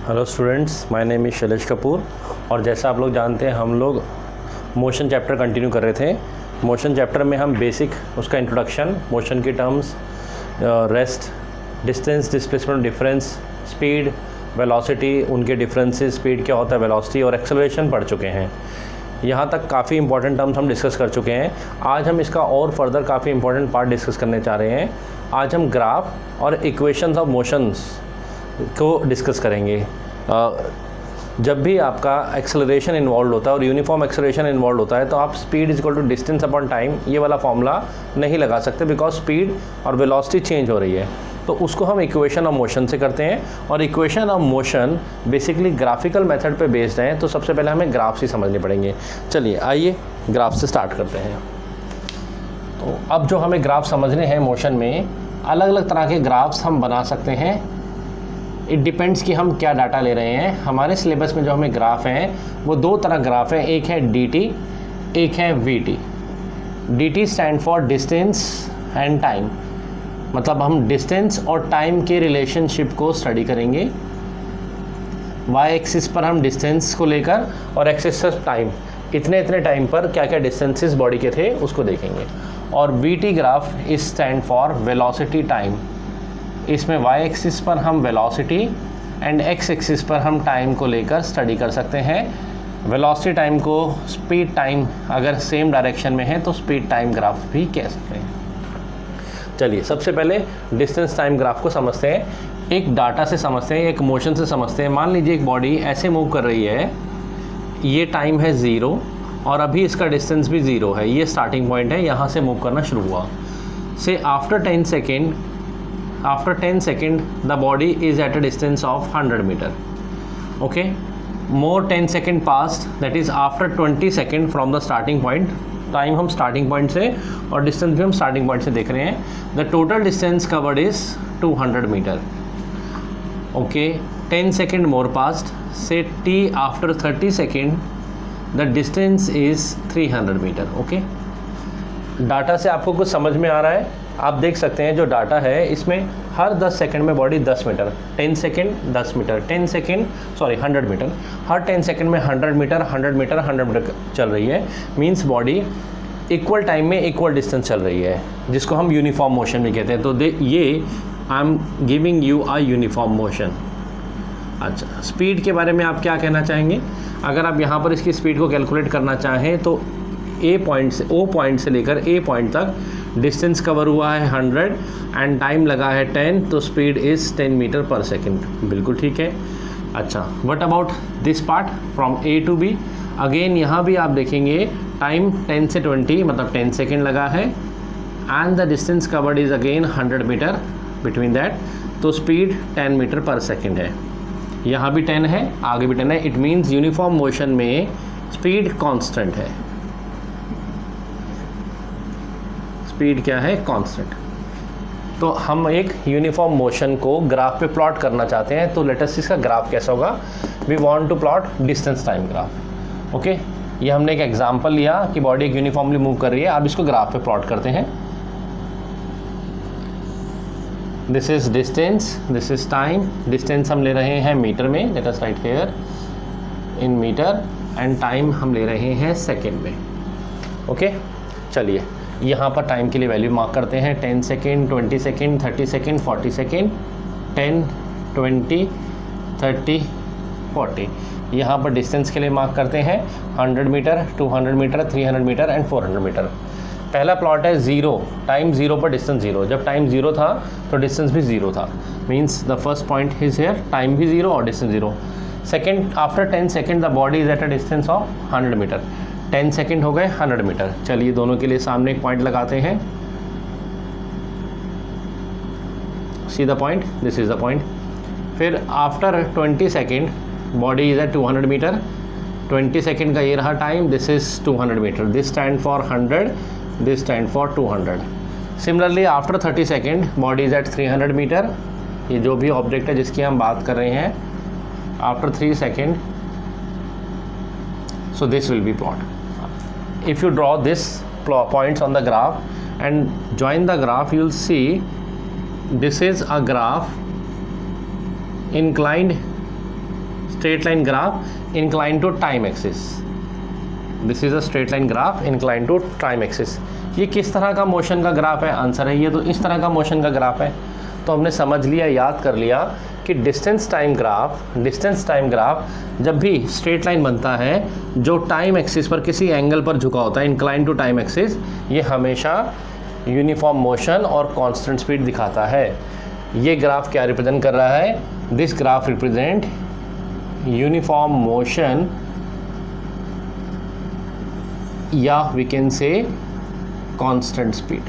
Hello students, my name is Shailesh Kapoor. और जैसा आप लोग जानते हैं, हम लोग मोशन चैप्टर कंटिन्यू कर रहे थे। मोशन चैप्टर में हम बेसिक उसका इंट्रोडक्शन, मोशन की terms, rest, distance, displacement, difference, speed, velocity, उनके डिफरेंसेस, स्पीड क्या होता है, वेलोसिटी और एक्सेलरेशन पढ़ चुके हैं। यहाँ तक काफ़ी इंपॉर्टेंट टर्म्स हम डिस्कस कर चुके हैं। आज हम इसका और फर्दर काफ़ी इंपॉर्टेंट पार्ट डिस्कस करने चाह रहे हैं। आज हम ग्राफ और इक्वेशंस ऑफ मोशंस को डिस्कस करेंगे। जब भी आपका एक्सेलरेशन इन्वॉल्व होता है और यूनिफॉर्म एक्सेलरेशन इन्वॉल्व होता है, तो आप speed is equal to distance upon time ये वाला फॉर्मूला नहीं लगा सकते, बिकॉज स्पीड और वेलोसिटी चेंज हो रही है। तो उसको हम इक्वेशन ऑफ मोशन से करते हैं, और equation of motion basically graphical method पे बेस्ड है। तो सबसे पहले हमें ग्राफ्स ही समझने पड़ेंगे। चलिए आइए ग्राफ से स्टार्ट करते हैं। तो अब जो हमें ग्राफ समझने हैं मोशन में, अलग अलग तरह के ग्राफ्स हम बना सकते हैं। इट डिपेंड्स कि हम क्या डाटा ले रहे हैं। हमारे सिलेबस में जो हमें ग्राफ हैं वो दो तरह ग्राफ हैं, एक है dt, एक है vt। dt stand for distance and time, मतलब हम डिस्टेंस और टाइम के रिलेशनशिप को स्टडी करेंगे। वाई एक्सिस पर हम डिस्टेंस को लेकर और एक्सिस पर टाइम, इतने इतने टाइम पर क्या क्या डिस्टेंसेस बॉडी के थे उसको देखेंगे। और vt graph is stand for velocity time. इसमें वाई एक्सिस पर हम वेलोसिटी एंड एक्स एक्सिस पर हम टाइम को लेकर स्टडी कर सकते हैं। वेलोसिटी टाइम को स्पीड टाइम अगर सेम डायरेक्शन में है तो स्पीड टाइम ग्राफ भी कह सकते हैं। चलिए सबसे पहले डिस्टेंस टाइम ग्राफ को समझते हैं। एक डाटा से समझते हैं, एक मोशन से समझते हैं। मान लीजिए एक बॉडी ऐसे मूव कर रही है, ये टाइम है 0 और अभी इसका डिस्टेंस भी 0 है। ये स्टार्टिंग पॉइंट है, यहाँ से मूव करना शुरू हुआ। से after 10 second the body is at a distance of 100 meter. Okay, more 10 second passed, that is after 20 second from the starting point। Time हम स्टार्टिंग पॉइंट से और डिस्टेंस भी हम स्टार्टिंग पॉइंट से देख रहे हैं। The total distance covered is 200 metre. Okay, 10 second more past, say t after 30 second the distance is 300 metre. Okay, data से आपको कुछ समझ में आ रहा है? आप देख सकते हैं जो डाटा है इसमें हर 10 सेकंड में body 10 metre, 10 second 10 metre, 100 metre, हर 10 सेकंड में 100 मीटर 100 मीटर 100 मीटर चल रही है। मींस बॉडी इक्वल टाइम में इक्वल डिस्टेंस चल रही है, जिसको हम यूनिफॉर्म मोशन भी कहते हैं। तो ये I am giving you a uniform motion. अच्छा, स्पीड के बारे में आप क्या कहना चाहेंगे? अगर आप यहाँ पर इसकी स्पीड को कैलकुलेट करना चाहें तो ओ पॉइंट से लेकर ए पॉइंट तक डिस्टेंस कवर हुआ है 100 एंड टाइम लगा है 10, तो speed is 10 metre per second. बिल्कुल ठीक है। अच्छा, what about this part from A to B? Again यहाँ भी आप देखेंगे टाइम 10 से 20 मतलब 10 सेकेंड लगा है, and the distance covered is again 100 metre between that, तो स्पीड 10 मीटर पर सेकेंड है। यहाँ भी 10 है, आगे भी 10 है। इट मीन्स यूनिफॉर्म मोशन में स्पीड कॉन्स्टेंट है। स्पीड क्या है? कांस्टेंट। तो हम एक यूनिफॉर्म मोशन को ग्राफ पे प्लॉट करना चाहते हैं, तो लेट अस सी इसका ग्राफ कैसा होगा। We want to plot distance time graph. Okay, ये हमने एक एग्जांपल लिया कि बॉडी एक यूनिफॉर्मली मूव कर रही है। अब इसको ग्राफ पे प्लॉट करते हैं। This is distance, this is time. Distance हम ले रहे हैं मीटर में, let us write here in metre, and time हम ले रहे हैं सेकेंड में। ओके, चलिए यहाँ पर टाइम के लिए वैल्यू मार्क करते हैं। 10 सेकेंड, 20 सेकेंड, 30 सेकेंड, 40 सेकेंड, 10, 20, 30, 40। यहाँ पर डिस्टेंस के लिए मार्क करते हैं 100 metre, 200 metre, 300 metre and 400 metre. पहला प्लॉट है 0, टाइम 0 पर डिस्टेंस 0। जब टाइम 0 था तो डिस्टेंस भी 0 था। Means the first point is here, time भी 0 और distance 0। Second, after 10 second the body is at a distance of 100 metre. 10 second हो गए 100 मीटर। चलिए दोनों के लिए सामने एक पॉइंट लगाते हैं। See the point, this is the point. फिर after 20 second body is at 200 metre. 20 second का ये रहा time, this is 200 metre. This stand for 100, this stand for 200। Similarly after 30 second body is at 300 metre. ये जो भी object है जिसकी हम बात कर रहे हैं, after 3 second, so this will be plot. If you draw this points on the graph and join the graph, you will see this is a graph inclined straight line graph inclined to time axis. This is a straight line graph inclined to time axis. ये किस तरह का motion का graph है? Answer है ये तो इस तरह का मोशन का ग्राफ है। तो हमने समझ लिया, याद कर लिया कि डिस्टेंस टाइम ग्राफ जब भी स्ट्रेट लाइन बनता है जो टाइम एक्सिस पर किसी एंगल पर झुका होता है, इंक्लाइन टू टाइम एक्सिस, ये हमेशा यूनिफॉर्म मोशन और कांस्टेंट स्पीड दिखाता है। ये ग्राफ क्या रिप्रेजेंट कर रहा है? This graph represent uniform motion, या we can say constant speed,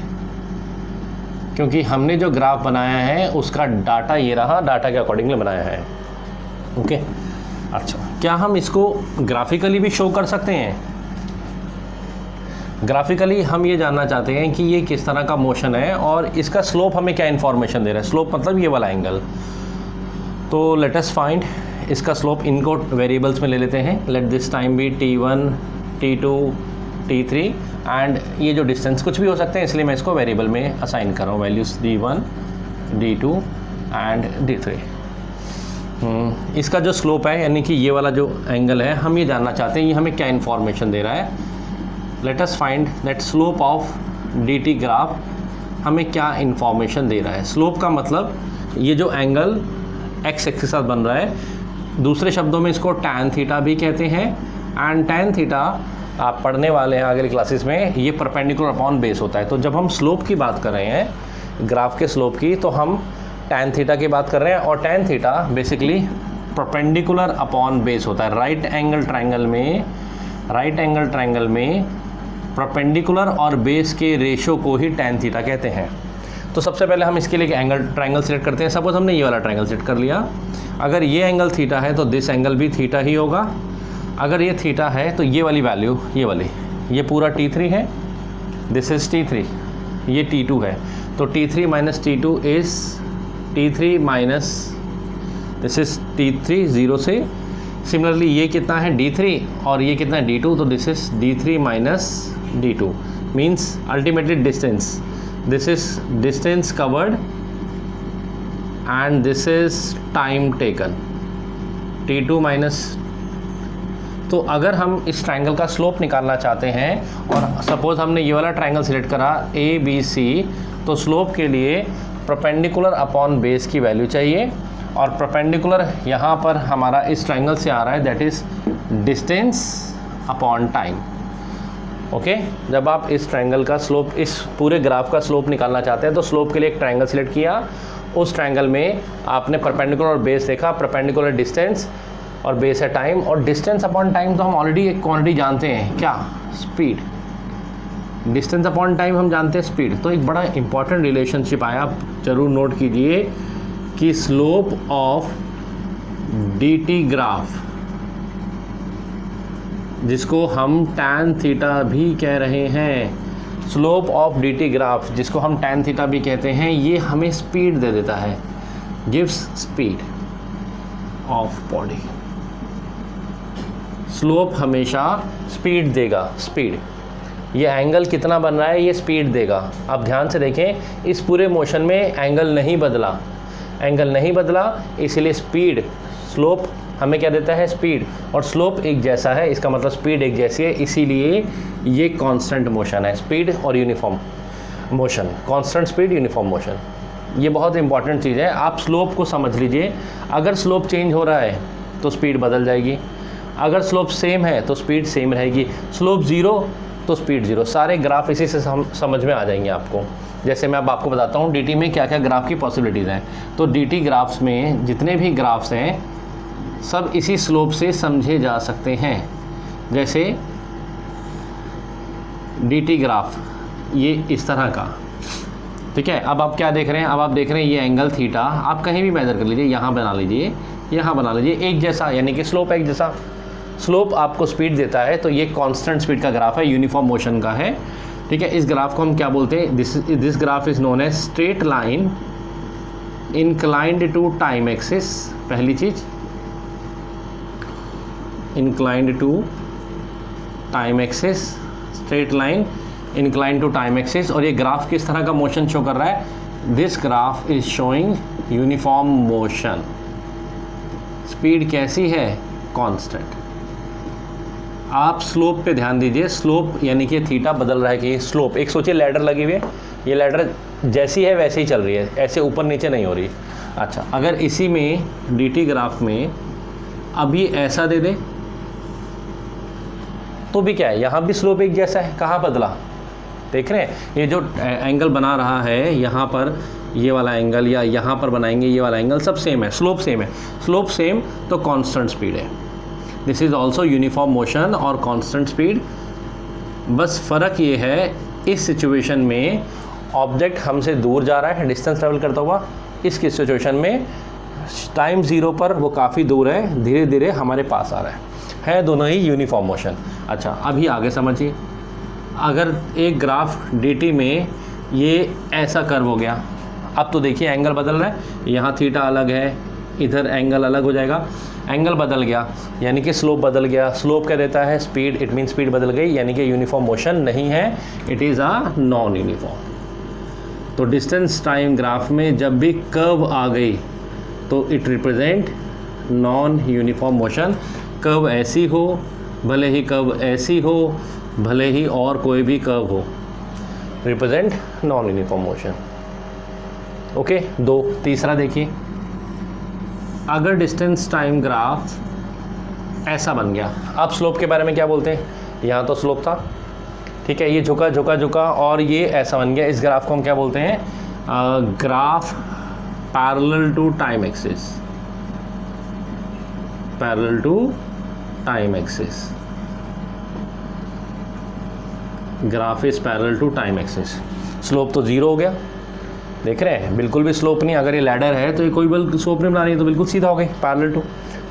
क्योंकि हमने जो ग्राफ बनाया है उसका डाटा ये रहा, डाटा के अकॉर्डिंगली बनाया है। ओके, अच्छा, क्या हम इसको ग्राफिकली भी शो कर सकते हैं? ग्राफिकली हम ये जानना चाहते हैं कि ये किस तरह का मोशन है और इसका स्लोप हमें क्या इन्फॉर्मेशन दे रहा है। स्लोप मतलब ये वाला एंगल। तो लेट अस फाइंड इसका स्लोप। इनको वेरिएबल्स में ले लेते हैं। Let this time be t1, t2, t3 and ये जो डिस्टेंस कुछ भी हो सकते हैं, इसलिए मैं इसको वेरिएबल में असाइन कर रहा हूँ, values d1, d2 and d3। इसका जो स्लोप है, यानी कि ये वाला जो एंगल है, हम ये जानना चाहते हैं ये हमें क्या इन्फॉर्मेशन दे रहा है। Late us find that slope of dt graph हमें क्या इन्फॉर्मेशन दे रहा है। स्लोप का मतलब ये जो एंगल x एक्सिस के साथ बन रहा है, दूसरे शब्दों में इसको tan थीटा भी कहते हैं। एंड tan थीटा आप पढ़ने वाले हैं आगे क्लासेस में, ये परपेंडिकुलर अपॉन बेस होता है। तो जब हम स्लोप की बात कर रहे हैं, ग्राफ के स्लोप की, तो हम tan थीटा की बात कर रहे हैं, और tan theta basically perpendicular upon base होता है। राइट एंगल ट्रायंगल में परपेंडिकुलर और बेस के रेशो को ही tan थीटा कहते हैं। तो सबसे पहले हम इसके लिए एक ट्रायंगल सेलेक्ट करते हैं। सपोज हमने ये वाला ट्रायंगल सेलेक्ट कर लिया। अगर ये एंगल थीटा है तो दिस एंगल भी थीटा ही होगा। अगर ये थीटा है तो ये वाली वैल्यू, ये पूरा t3 है, दिस इज़ t3, ये t2 है। तो t3 minus t2 is t3 minus this is t3 0 से। सिमिलरली ये कितना है d3 और ये कितना है d2, तो this is d3 minus d2 means ultimately distance, this is distance covered and this is time taken, t2 minus. तो अगर हम इस ट्रायंगल का स्लोप निकालना चाहते हैं और सपोज हमने ये वाला ट्रायंगल सिलेक्ट करा ABC, तो स्लोप के लिए परपेंडिकुलर अपॉन बेस की वैल्यू चाहिए, और परपेंडिकुलर यहाँ पर हमारा इस ट्रायंगल से आ रहा है, that is distance upon time. Okay, जब आप इस ट्रायंगल का स्लोप, इस पूरे ग्राफ का स्लोप निकालना चाहते हैं, तो स्लोप के लिए एक ट्रायंगल सिलेक्ट किया। उस ट्रायंगल में आपने परपेंडिकुलर और बेस देखा, परपेंडिकुलर डिस्टेंस और बेस है टाइम, और डिस्टेंस अपॉन टाइम तो हम ऑलरेडी एक क्वांटिटी जानते हैं, क्या? स्पीड। डिस्टेंस अपॉन टाइम हम जानते हैं स्पीड। तो एक बड़ा इंपॉर्टेंट रिलेशनशिप आया, आप जरूर नोट कीजिए कि स्लोप ऑफ dt ग्राफ, जिसको हम tan थीटा भी कह रहे हैं, स्लोप ऑफ dt ग्राफ जिसको हम tan थीटा भी कहते हैं, ये हमें स्पीड दे देता है, gives speed of body. Slope हमेशा स्पीड देगा, स्पीड। ये एंगल कितना बन रहा है, ये स्पीड देगा। आप ध्यान से देखें, इस पूरे मोशन में एंगल नहीं बदला, इसलिए स्पीड, स्लोप हमें क्या देता है? स्पीड। और स्लोप एक जैसा है, इसका मतलब स्पीड एक जैसी है, इसीलिए ये कांस्टेंट मोशन है। स्पीड और uniform motion, constant speed, uniform motion, ये बहुत इंपॉर्टेंट चीज़ है। आप स्लोप को समझ लीजिए। अगर स्लोप चेंज हो रहा है तो स्पीड बदल जाएगी, अगर स्लोप सेम है तो स्पीड सेम रहेगी, स्लोप ज़ीरो तो स्पीड ज़ीरो। सारे ग्राफ इसी से समझ में आ जाएंगे आपको। जैसे मैं अब आपको बताता हूँ dt में क्या क्या ग्राफ की पॉसिबिलिटीज़ हैं। तो dt ग्राफ्स में जितने भी ग्राफ्स हैं सब इसी स्लोप से समझे जा सकते हैं। जैसे dt ग्राफ ये इस तरह का, ठीक है। अब आप क्या देख रहे हैं? अब आप देख रहे हैं ये एंगल थीटा, आप कहीं भी मेजर कर लीजिए, यहाँ बना लीजिए, यहाँ बना लीजिए, एक जैसा, यानी कि स्लोप एक जैसा। स्लोप आपको स्पीड देता है, तो ये कांस्टेंट स्पीड का ग्राफ है, यूनिफॉर्म मोशन का है, ठीक है। इस ग्राफ को हम क्या बोलते हैं? This graph is known as straight line inclined to time axis. पहली चीज, inclined to time axis, straight line inclined to time axis. और ये ग्राफ किस तरह का मोशन शो कर रहा है? This graph is showing uniform motion, speed कैसी है, कांस्टेंट। आप स्लोप पे ध्यान दीजिए, स्लोप यानी कि थीटा बदल रहा है कि स्लोप, एक सोचिए लैडर लगी हुई है, ये लैडर जैसी है वैसे ही चल रही है, ऐसे ऊपर नीचे नहीं हो रही। अच्छा, अगर इसी में dt ग्राफ में अभी ऐसा दे दे तो भी क्या है, यहाँ भी स्लोप एक जैसा है, कहाँ बदला, देख रहे हैं, ये जो एंगल बना रहा है यहाँ पर, ये वाला एंगल या यहाँ पर बनाएंगे ये वाला एंगल, सब सेम है, स्लोप सेम है, स्लोप सेम तो कांस्टेंट स्पीड है। This is also uniform motion और कांस्टेंट स्पीड। बस फ़र्क ये है, इस सिचुएशन में ऑब्जेक्ट हमसे दूर जा रहा है, डिस्टेंस ट्रेवल करता हुआ, इसकी सिचुएशन में टाइम ज़ीरो पर वो काफ़ी दूर है, धीरे धीरे हमारे पास आ रहा है दोनों ही यूनिफॉर्म मोशन। अच्छा, अभी आगे समझिए, अगर एक ग्राफ dt में ये ऐसा कर्व हो गया, अब तो देखिए एंगल बदल रहा है, यहाँ थीटा अलग है, इधर एंगल अलग हो जाएगा, एंगल बदल गया यानी कि स्लोप बदल गया। स्लोप क्या देता है, स्पीड, इट मीन स्पीड बदल गई, यानी कि यूनिफॉर्म मोशन नहीं है, it is a non uniform. तो डिस्टेंस टाइम ग्राफ में जब भी कर्व आ गई तो it represent non uniform motion. Curve ऐसी हो, भले ही कर्व ऐसी हो, भले ही और कोई भी कर्व हो, represent non uniform motion. Okay, दो। तीसरा देखिए, अगर डिस्टेंस टाइम ग्राफ ऐसा बन गया, अब स्लोप के बारे में क्या बोलते हैं, यहाँ तो स्लोप था, ठीक है, ये झुका झुका झुका और ये ऐसा बन गया, इस ग्राफ को हम क्या बोलते हैं, graph parallel to time axis, parallel to time axis, graph is parallel to time axis. Slope तो ज़ीरो हो गया, देख रहे हैं, बिल्कुल भी स्लोप नहीं, अगर ये लैडर है तो ये कोई बल स्लोप नहीं बना रही है, तो बिल्कुल सीधा हो गई, पैरेलल टू।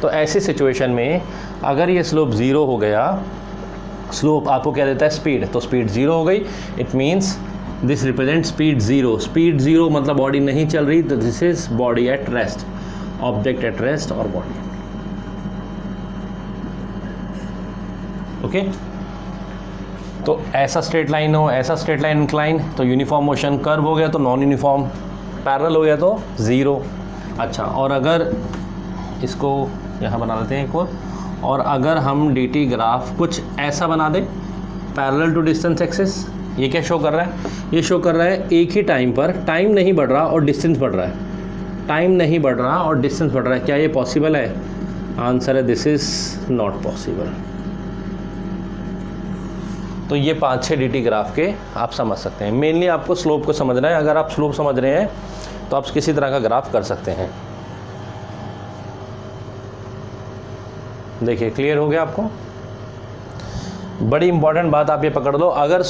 तो ऐसी सिचुएशन में अगर ये स्लोप ज़ीरो हो गया, स्लोप आपको क्या देता है, स्पीड, तो स्पीड ज़ीरो हो गई, it means this represent speed zero. Speed zero मतलब बॉडी नहीं चल रही, तो this is body at rest, object at rest और बॉडी। ओके, तो ऐसा स्ट्रेट लाइन हो, ऐसा स्ट्रेट लाइन इंक्लाइन, तो यूनिफॉर्म मोशन। कर्व हो गया तो नॉन यूनिफॉर्म, पैरेलल हो गया तो ज़ीरो। अच्छा, और अगर इसको यहाँ बना लेते हैं एक और अगर हम dt ग्राफ कुछ ऐसा बना दें, पैरेलल टू डिस्टेंस एक्सिस, ये क्या शो कर रहा है, ये शो कर रहा है एक ही टाइम पर टाइम नहीं बढ़ रहा और डिस्टेंस बढ़ रहा है, टाइम नहीं बढ़ रहा और डिस्टेंस बढ़ रहा है। क्या ये पॉसिबल है, आंसर है दिस इज़ नॉट पॉसिबल। तो ये 5-6 dt ग्राफ के आप समझ सकते हैं। मेनली आपको स्लोप को समझना है, अगर आप स्लोप समझ रहे हैं तो आप किसी तरह का ग्राफ कर सकते हैं। देखिए, क्लियर हो गया आपको। बड़ी इंपॉर्टेंट बात आप ये पकड़ लो, अगर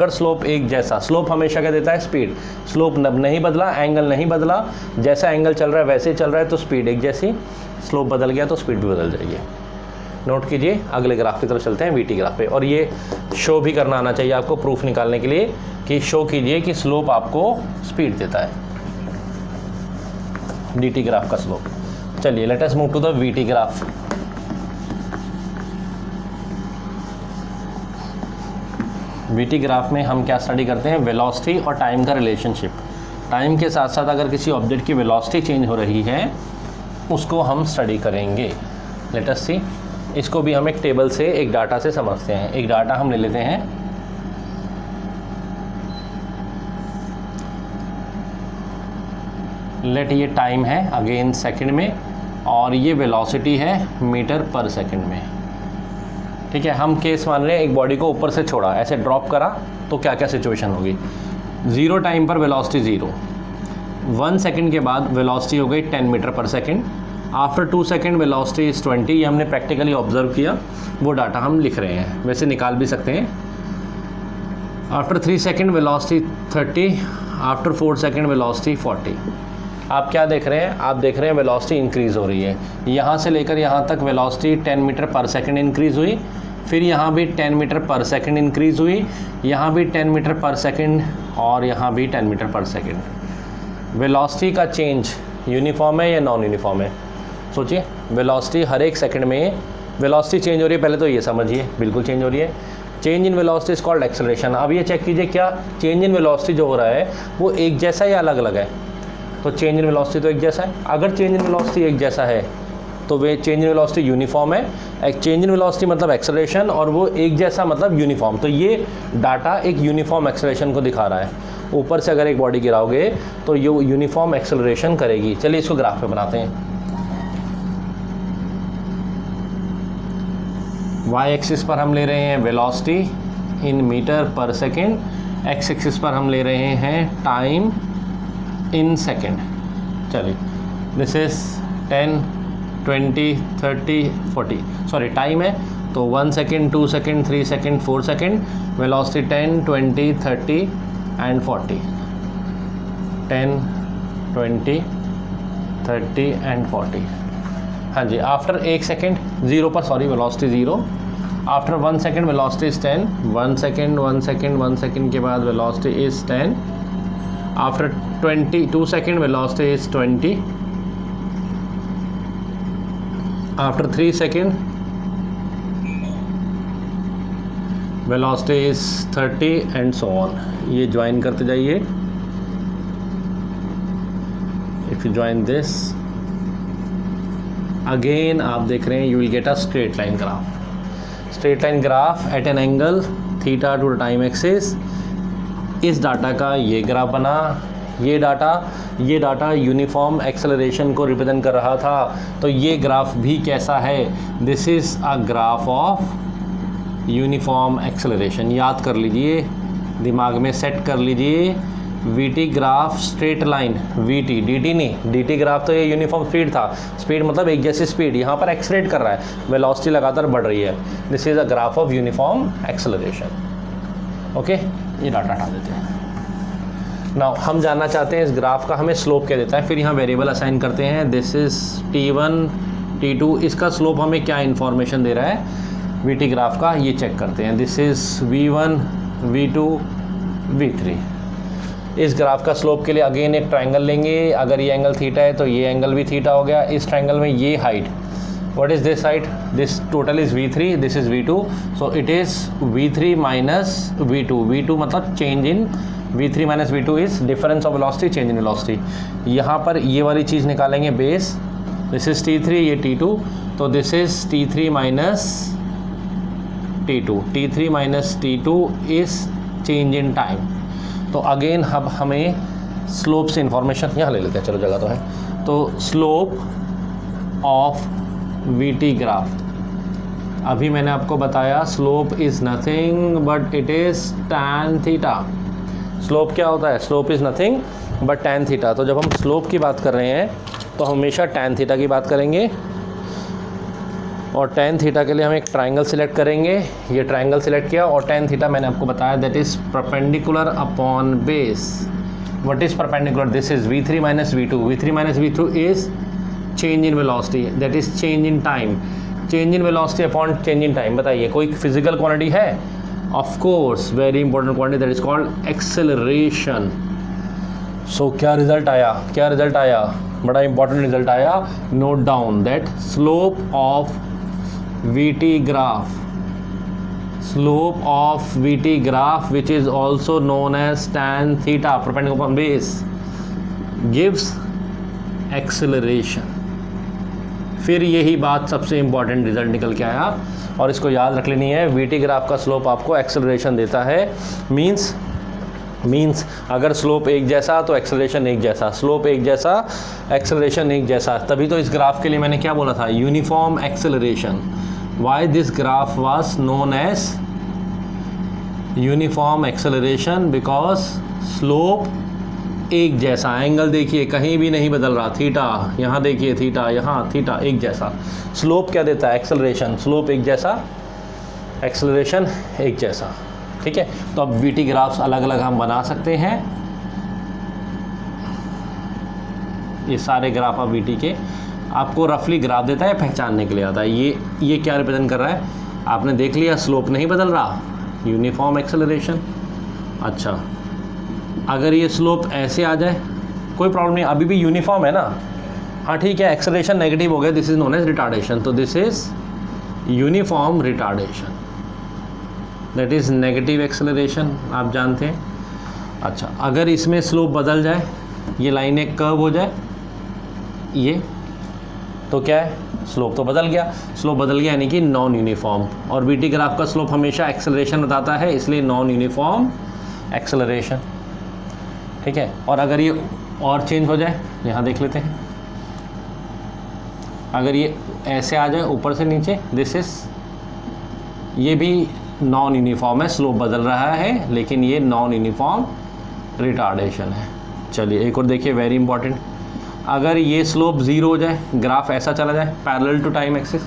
स्लोप एक जैसा, स्लोप हमेशा क्या देता है, स्पीड, स्लोप नहीं बदला, एंगल नहीं बदला, जैसा एंगल चल रहा है वैसे ही चल रहा है, तो स्पीड एक जैसी, स्लोप बदल गया तो स्पीड भी बदल जाएगी। नोट कीजिए, अगले ग्राफ की तरफ चलते हैं, वीटी ग्राफ पे। और ये शो भी करना आना चाहिए आपको प्रूफ निकालने के लिए, कि शो कीजिए कि स्लोप आपको स्पीड देता है, dt ग्राफ का स्लोप। चलिए, let us move to the VT graph. VT graph में हम क्या स्टडी करते हैं, वेलोसिटी और टाइम का रिलेशनशिप। टाइम के साथ साथ अगर किसी ऑब्जेक्ट की वेलोसिटी चेंज हो रही है उसको हम स्टडी करेंगे। लेट अस सी, इसको भी हम एक टेबल से, एक डाटा से समझते हैं। एक डाटा हम ले लेते हैं, लेट ये टाइम है अगेन सेकंड में, और ये वेलोसिटी है मीटर पर सेकंड में। ठीक है, हम केस मान रहे हैं एक बॉडी को ऊपर से छोड़ा, ऐसे ड्रॉप करा तो क्या क्या सिचुएशन होगी। 0 टाइम पर वेलोसिटी 0, 1 सेकंड के बाद वेलोसिटी हो गई 10 मीटर पर second, after 2 second velocity is 20। ये हमने प्रैक्टिकली ऑब्जर्व किया, वो डाटा हम लिख रहे हैं, वैसे निकाल भी सकते हैं। After 3 second velocity 30, after 4 second velocity 40। आप क्या देख रहे हैं, आप देख रहे हैं वेलोसिटी इंक्रीज़ हो रही है। यहाँ से लेकर यहाँ तक वेलोसिटी 10 मीटर पर सेकंड इंक्रीज़ हुई, फिर यहाँ भी 10 मीटर पर सेकंड इंक्रीज़ हुई, यहाँ भी 10 मीटर पर सेकंड, और यहाँ भी 10 मीटर पर सेकंड। वेलोसिटी का चेंज यूनिफॉर्म है या नॉन यूनिफॉर्म है, सोचिए। वेलोसिटी हर एक सेकंड में वेलोसिटी चेंज हो रही है, पहले तो ये समझिए, बिल्कुल चेंज हो रही है। Change in velocity is called acceleration. अब ये चेक कीजिए, क्या चेंज इन वेलोसिटी जो हो रहा है वो एक जैसा या अलग अलग है। तो चेंज इन वेलोसिटी तो एक जैसा है। अगर चेंज इन वेलोसिटी एक जैसा है तो वे चेंज इन वेलोसिटी यूनिफॉर्म है। एक चेंज इन वेलोसिटी मतलब एक्सेलरेशन, और वो एक जैसा मतलब यूनिफॉर्म। तो ये डाटा एक यूनिफॉर्म एक्सेलरेशन को दिखा रहा है। ऊपर से अगर एक बॉडी गिराओगे तो ये यूनिफॉर्म एक्सेलरेशन करेगी। चलिए इसको ग्राफ पे बनाते हैं। वाई एक्सिस पर हम ले रहे हैं velocity in metre per second, x axis पर हम ले रहे हैं टाइम इन सेकेंड। चलिए दिस इज 10, 20, 30, 40, सॉरी टाइम है तो 1 second, 2 second, 3 second, 4 second, velocity 10, 20, 30 and 40, 10, 20, 30 and 40। हाँ जी, आफ्टर 1 सेकेंड जीरो पर, sorry velocity zero, after 1 second velocity is 10, 1 second, 1 second, 1 second के बाद velocity is 10, after 2 second velocity is 20, after 3 second velocity is 30 and so on. ये join करते जाइए। If you join this again आप देख रहे हैं you will get a straight line graph. Straight line graph at an angle theta two the time axis. इस data का ये ग्राफ बना। ये डाटा यूनिफॉर्म एक्सेलरेशन को रिप्रेजेंट कर रहा था। तो ये ग्राफ भी कैसा है? This is a graph of uniform acceleration. याद कर लीजिए, दिमाग में सेट कर लीजिए। VT graph straight line, VT, DT नहीं, डीटी ग्राफ तो ये यूनिफॉर्म स्पीड था। स्पीड मतलब एक जैसी स्पीड, यहाँ पर एक्सेलरेट कर रहा है, वेलोसिटी लगातार बढ़ रही है। This is a graph of uniform acceleration. Okay, ये डाटा हटा देते हैं। नाउ हम जानना चाहते हैं इस ग्राफ का हमें स्लोप क्या देता है। फिर यहाँ वेरिएबल असाइन करते हैं। This is T1, T2। इसका स्लोप हमें क्या इन्फॉर्मेशन दे रहा है वीटी ग्राफ का, ये चेक करते हैं। This is V1, V2, V3। इस ग्राफ का स्लोप के लिए अगेन एक ट्रायंगल लेंगे। अगर ये एंगल थीटा है तो ये एंगल भी थीटा हो गया। इस ट्रायंगल में ये height, what is this height? This total is V3, this is V2, so it is V3 minus V2। V2 मतलब change in, V3 minus V2 is difference of velocity, change in velocity. यहाँ पर ये वाली चीज़ निकालेंगे base. This is T3, ये T2, तो this is T3 minus T2। T3 minus T2 is change in time. तो again अब हमें स्लोप से इंफॉर्मेशन यहाँ ले लेते हैं, चलो जगह तो है। तो स्लोप ऑफ वीटी ग्राफ, अभी मैंने आपको बताया slope is nothing but it is tan theta. Slope क्या होता है? Slope is nothing but tan theta. तो जब हम स्लोप की बात कर रहे हैं तो हमेशा tan थीटा की बात करेंगे, और tan थीटा के लिए हम एक ट्रायंगल सिलेक्ट करेंगे। ये ट्रायंगल सिलेक्ट किया, और tan थीटा मैंने आपको बताया that is perpendicular upon base. What is perpendicular? This is V3 minus V2। V3 minus V2 is change in velocity, that is change in time. Change in velocity upon change in time. बताइए कोई physical quantity है? Of course, very important quantity, that is called acceleration. So क्या result आया? बड़ा important result आया। Note down that slope of VT graph, which is also known as tan theta, perpendicular upon base, gives acceleration। फिर यही बात सबसे important result निकल के आया, और इसको याद रख लेनी है। VT ग्राफ का स्लोप आपको एक्सेलरेशन देता है। मीन्स अगर स्लोप एक जैसा तो एक्सेलरेशन एक जैसा, स्लोप एक जैसा, एक्सेलरेशन एक जैसा। तभी तो इस ग्राफ के लिए मैंने क्या बोला था? Uniform acceleration. Why this graph was known as uniform acceleration? Because slope एक जैसा, एंगल देखिए कहीं भी नहीं बदल रहा, थीटा यहाँ देखिए, थीटा यहाँ, थीटा एक जैसा। स्लोप क्या देता है? एक्सेलरेशन। स्लोप एक जैसा, एक्सेलरेशन एक जैसा। ठीक है, तो अब वीटी ग्राफ्स अलग अलग हम बना सकते हैं। ये सारे ग्राफ अब वीटी के आपको रफली ग्राफ देता है, पहचानने के लिए आता है। ये क्या रिप्रेजेंट कर रहा है? आपने देख लिया, स्लोप नहीं बदल रहा, यूनिफॉर्म एक्सेलरेशन। अच्छा, अगर ये स्लोप ऐसे आ जाए कोई प्रॉब्लम नहीं, अभी भी यूनिफॉर्म है ना। हाँ ठीक है, एक्सेलरेशन नेगेटिव हो गया, this is known as retardation. तो this is uniform retardation, that is negative acceleration, आप जानते हैं। अच्छा, अगर इसमें स्लोप बदल जाए ये लाइन एक कर्व हो जाए, ये तो क्या है, स्लोप तो बदल गया। स्लोप बदल गया यानी कि नॉन यूनिफॉर्म, और वीटी ग्राफ का स्लोप हमेशा एक्सेलरेशन बताता है, इसलिए नॉन यूनिफॉर्म एक्सेलरेशन। ठीक है, और अगर ये और चेंज हो जाए, यहाँ देख लेते हैं, अगर ये ऐसे आ जाए ऊपर से नीचे, दिस इज, ये भी नॉन यूनिफॉर्म है, स्लोप बदल रहा है, लेकिन ये नॉन यूनिफॉर्म रिटार्डेशन है। चलिए एक और देखिए, वेरी इंपॉर्टेंट, अगर ये स्लोप ज़ीरो हो जाए, ग्राफ ऐसा चला जाए parallel to time axis,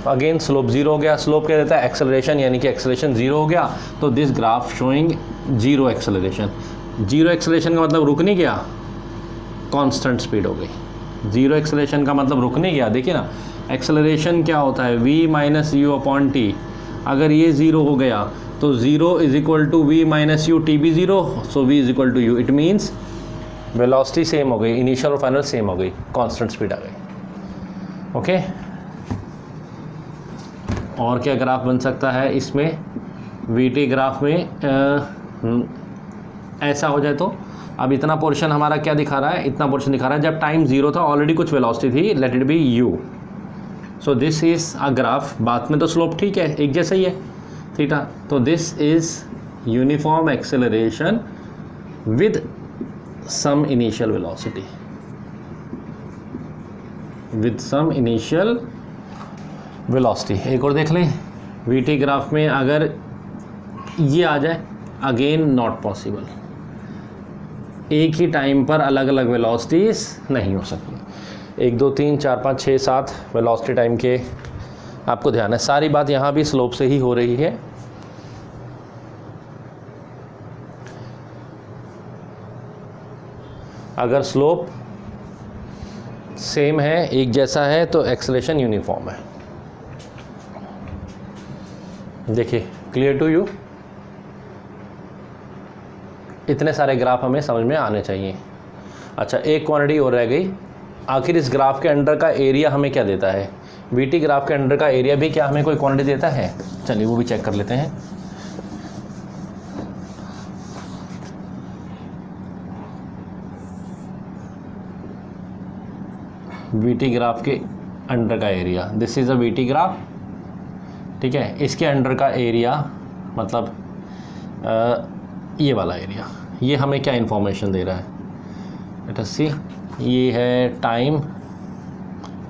again slope zero हो गया, स्लोप क्या देता है, एक्सेलरेशन, यानी कि एक्सेलरेशन ज़ीरो हो गया, तो this graph showing zero acceleration. Zero acceleration का मतलब रुक नहीं गया, कांस्टेंट स्पीड हो गई। ज़ीरो एक्सेलरेशन का मतलब रुक नहीं गया। देखिए ना, एक्सेलरेशन क्या होता है, v minus u upon t, अगर ये ज़ीरो हो गया तो zero is equal to v minus u, t भी zero, so v is equal to u. It means velocity same हो गई, इनिशियल और फाइनल सेम हो गई, कांस्टेंट स्पीड आ गई। ओके, और क्या ग्राफ बन सकता है इसमें, वीटी ग्राफ में ऐसा हो जाए तो, अब इतना पोर्शन हमारा क्या दिखा रहा है, इतना पोर्शन दिखा रहा है जब टाइम ज़ीरो था, ऑलरेडी कुछ वेलोसिटी थी, let it be you. So this is a graph, बात में तो स्लोप ठीक है, एक जैसा ही है थीटा, तो this is uniform acceleration with some initial velocity, with some initial velocity। एक और देख लें, वीटी ग्राफ में अगर ये आ जाए, अगेन नॉट पॉसिबल, एक ही टाइम पर अलग अलग वेलोसिटीज नहीं हो सकती। 1 2 3 4 5 6 7 वेलोसिटी टाइम के आपको ध्यान है, सारी बात यहाँ भी स्लोप से ही हो रही है। अगर स्लोप सेम है, एक जैसा है, तो एक्सेलरेशन यूनिफॉर्म है। देखिए, क्लियर टू यू, इतने सारे ग्राफ हमें समझ में आने चाहिए। अच्छा, एक क्वांटिटी और रह गई, आखिर इस ग्राफ के अंडर का एरिया हमें क्या देता है, वीटी ग्राफ के अंडर का एरिया भी क्या हमें कोई क्वांटिटी देता है, चलिए वो भी चेक कर लेते हैं। वीटी ग्राफ के अंडर का area, this is a VT graph, ठीक है, इसके अंडर का एरिया मतलब ये वाला एरिया, ये हमें क्या इंफॉर्मेशन दे रहा है, लेट अस सी, ये है टाइम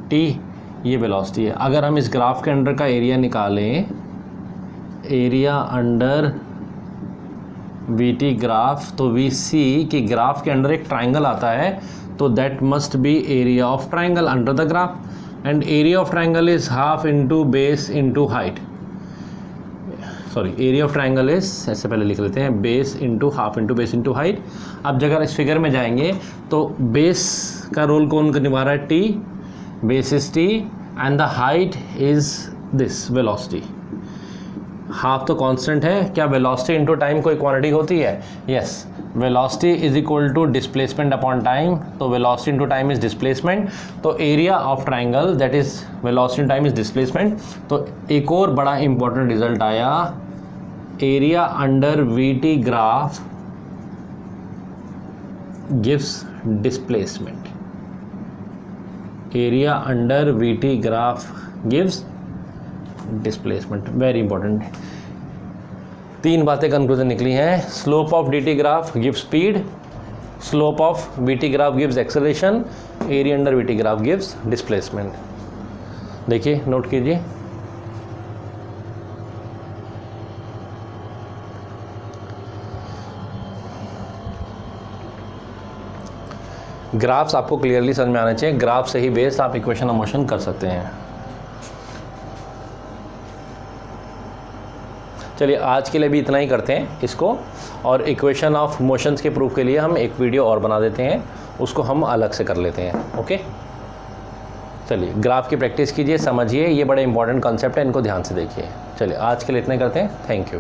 टी, ये वेलोसिटी है। अगर हम इस ग्राफ के अंडर का एरिया निकालें, एरिया अंडर वीटी ग्राफ, तो वी सी कि ग्राफ के अंडर एक ट्राइंगल आता है, तो that must be area of triangle under the graph, and area of triangle is half into base into height, sorry area of triangle is, ऐसे पहले लिख लेते हैं, base into half into base into height. अब जगह इस figure में जाएंगे तो बेस का रोल कौन निभा रहा है, t, base is t, and the height is this velocity. Half तो कांस्टेंट है, क्या वेलोसिटी इनटू टाइम कोई क्वांटिटी होती है, yes, velocity is equal to displacement upon time, तो velocity into time is displacement, तो area of triangle that is velocity time is displacement. तो एक और बड़ा इंपॉर्टेंट रिजल्ट आया, area under VT graph gives displacement, area under VT graph gives displacement, very important. 3 बातें conclusion निकली हैं, slope of D T graph give speed, slope of we T graph gives acceleration, area under we T graph gives displacement. देखिए, note कीजिए, graphs आपको clearly समझ में आना चाहिए, ग्राफ से ही बेस्ड आप इक्वेशन ऑफ मोशन कर सकते हैं। चलिए आज के लिए भी इतना ही करते हैं इसको, और इक्वेशन ऑफ मोशंस के प्रूफ के लिए हम एक वीडियो और बना देते हैं, उसको हम अलग से कर लेते हैं। ओके, चलिए ग्राफ की प्रैक्टिस कीजिए, समझिए, ये बड़े इंपॉर्टेंट कॉन्सेप्ट है, इनको ध्यान से देखिए। चलिए आज के लिए इतना ही करते हैं, थैंक यू।